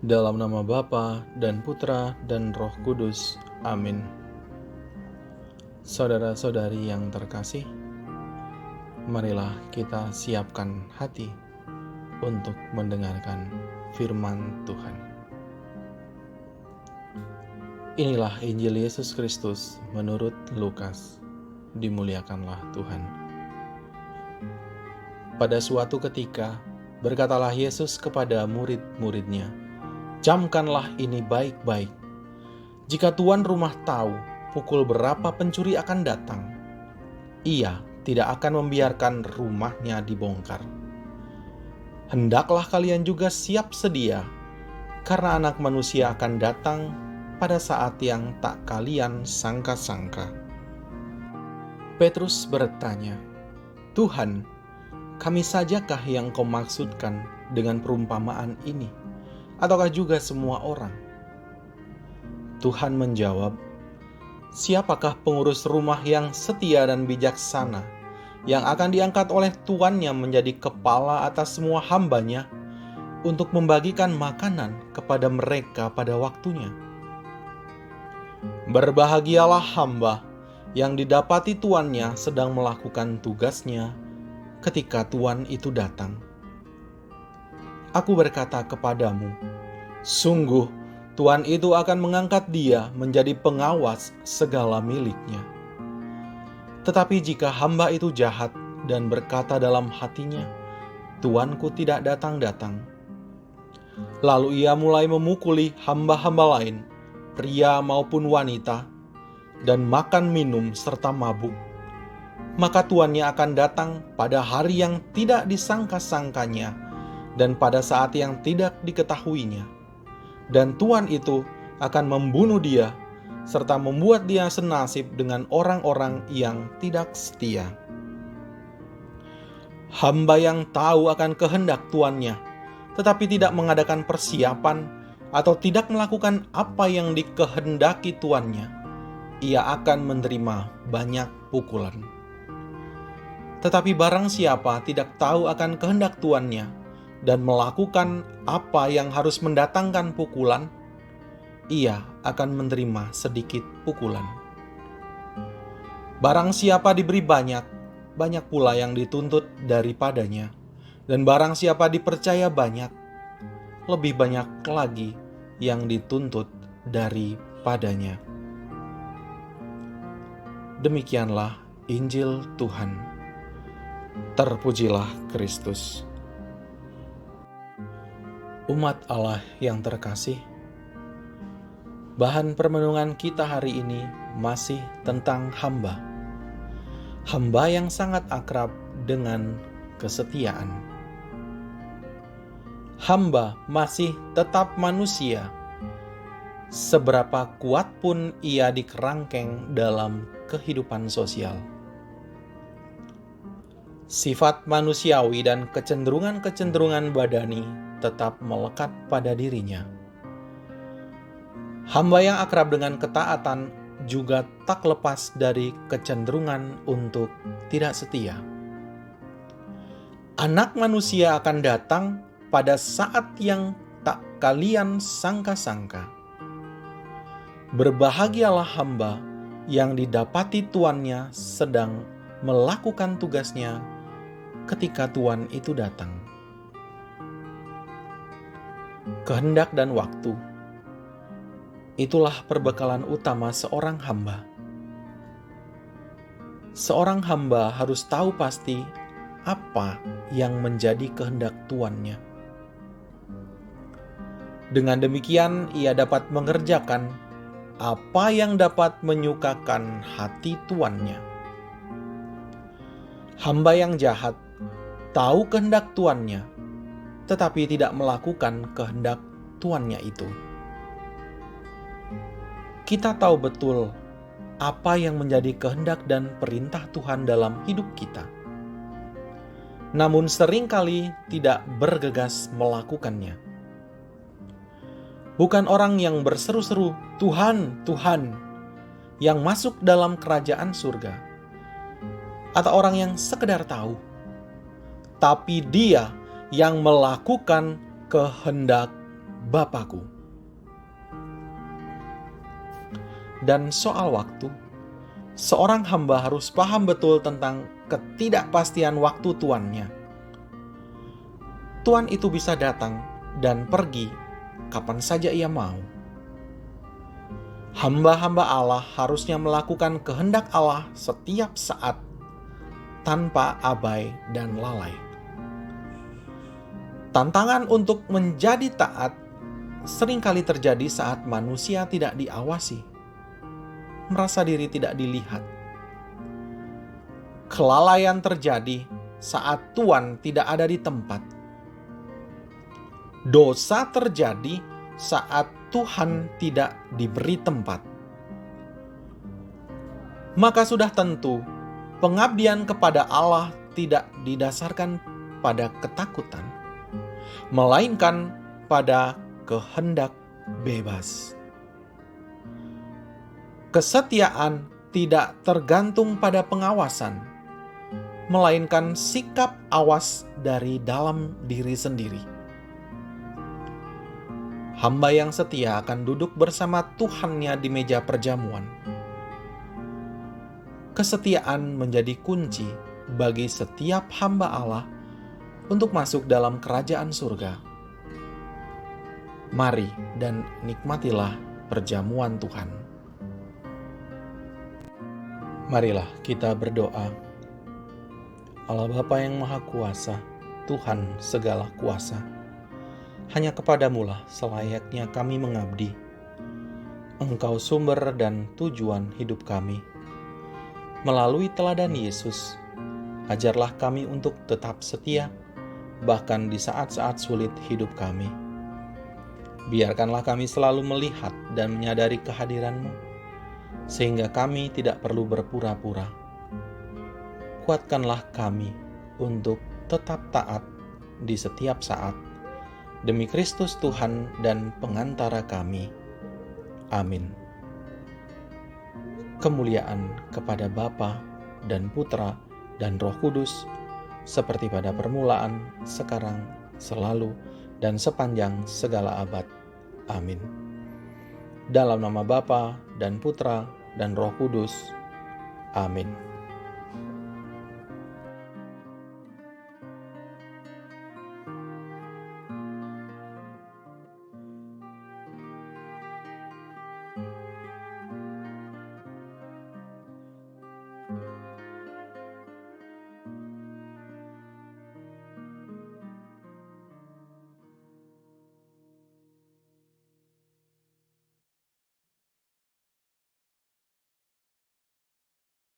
Dalam nama Bapa dan Putra dan Roh Kudus. Amin. Saudara-saudari yang terkasih, marilah kita siapkan hati untuk mendengarkan firman Tuhan. Inilah Injil Yesus Kristus menurut Lukas. Dimuliakanlah Tuhan. Pada suatu ketika, berkatalah Yesus kepada murid-muridnya, "Camkanlah ini baik-baik. Jika tuan rumah tahu pukul berapa pencuri akan datang, ia tidak akan membiarkan rumahnya dibongkar. Hendaklah kalian juga siap sedia, karena Anak Manusia akan datang pada saat yang tak kalian sangka-sangka." Petrus bertanya, "Tuhan, kami sajakah yang kau maksudkan dengan perumpamaan ini, ataukah juga semua orang?" Tuhan menjawab, "Siapakah pengurus rumah yang setia dan bijaksana, yang akan diangkat oleh tuannya menjadi kepala atas semua hambanya, untuk membagikan makanan kepada mereka pada waktunya? Berbahagialah hamba yang didapati tuannya sedang melakukan tugasnya ketika tuan itu datang. Aku berkata kepadamu, sungguh tuan itu akan mengangkat dia menjadi pengawas segala miliknya. Tetapi jika hamba itu jahat dan berkata dalam hatinya, tuanku tidak datang-datang, lalu ia mulai memukuli hamba-hamba lain, pria maupun wanita, dan makan minum serta mabuk, maka tuannya akan datang pada hari yang tidak disangka-sangkanya dan pada saat yang tidak diketahuinya. Dan tuan itu akan membunuh dia serta membuat dia senasib dengan orang-orang yang tidak setia. Hamba yang tahu akan kehendak tuannya, tetapi tidak mengadakan persiapan atau tidak melakukan apa yang dikehendaki tuannya, ia akan menerima banyak pukulan. Tetapi barang siapa tidak tahu akan kehendak tuannya dan melakukan apa yang harus mendatangkan pukulan, ia akan menerima sedikit pukulan. Barang siapa diberi banyak, banyak pula yang dituntut daripadanya. Dan barang siapa dipercaya banyak, lebih banyak lagi yang dituntut daripadanya." Demikianlah Injil Tuhan. Terpujilah Kristus. Umat Allah yang terkasih, bahan permenungan kita hari ini masih tentang hamba. Hamba yang sangat akrab dengan kesetiaan. Hamba masih tetap manusia, seberapa kuat pun ia dikerangkeng dalam kehidupan sosial. Sifat manusiawi dan kecenderungan-kecenderungan badani tetap melekat pada dirinya. Hamba yang akrab dengan ketaatan juga tak lepas dari kecenderungan untuk tidak setia. Anak Manusia akan datang pada saat yang tak kalian sangka-sangka. Berbahagialah hamba yang didapati tuannya sedang melakukan tugasnya ketika tuan itu datang. Kehendak dan waktu, itulah perbekalan utama seorang hamba. Seorang hamba harus tahu pasti apa yang menjadi kehendak tuannya. Dengan demikian, ia dapat mengerjakan apa yang dapat menyukakan hati tuannya. Hamba yang jahat tahu kehendak tuannya, tetapi tidak melakukan kehendak tuannya itu. Kita tahu betul apa yang menjadi kehendak dan perintah Tuhan dalam hidup kita, namun seringkali tidak bergegas melakukannya. Bukan orang yang berseru-seru, "Tuhan, Tuhan," yang masuk dalam kerajaan surga, atau orang yang sekedar tahu, tapi dia yang melakukan kehendak Bapakku. Dan soal waktu, seorang hamba harus paham betul tentang ketidakpastian waktu tuannya. Tuan itu bisa datang dan pergi kapan saja ia mau. Hamba-hamba Allah harusnya melakukan kehendak Allah setiap saat, tanpa abai dan lalai. Tantangan untuk menjadi taat seringkali terjadi saat manusia tidak diawasi, merasa diri tidak dilihat. Kelalaian terjadi saat Tuan tidak ada di tempat. Dosa terjadi saat Tuhan tidak diberi tempat. Maka sudah tentu pengabdian kepada Allah tidak didasarkan pada ketakutan, melainkan pada kehendak bebas. Kesetiaan tidak tergantung pada pengawasan, melainkan sikap awas dari dalam diri sendiri. Hamba yang setia akan duduk bersama Tuhannya di meja perjamuan. Kesetiaan menjadi kunci bagi setiap hamba Allah untuk masuk dalam kerajaan surga. Mari dan nikmatilah perjamuan Tuhan. Marilah kita berdoa. Allah Bapa yang Maha Kuasa, Tuhan segala kuasa, hanya kepadamu-lah selayaknya kami mengabdi. Engkau sumber dan tujuan hidup kami. Melalui teladan Yesus, ajarlah kami untuk tetap setia, bahkan di saat-saat sulit hidup kami. Biarkanlah kami selalu melihat dan menyadari kehadiran-Mu, sehingga kami tidak perlu berpura-pura. Kuatkanlah kami untuk tetap taat di setiap saat, demi Kristus Tuhan dan pengantara kami. Amin. Kemuliaan kepada Bapa dan Putra dan Roh Kudus, seperti pada permulaan, sekarang, selalu, dan sepanjang segala abad. Amin. Dalam nama Bapa dan Putra dan Roh Kudus. Amin.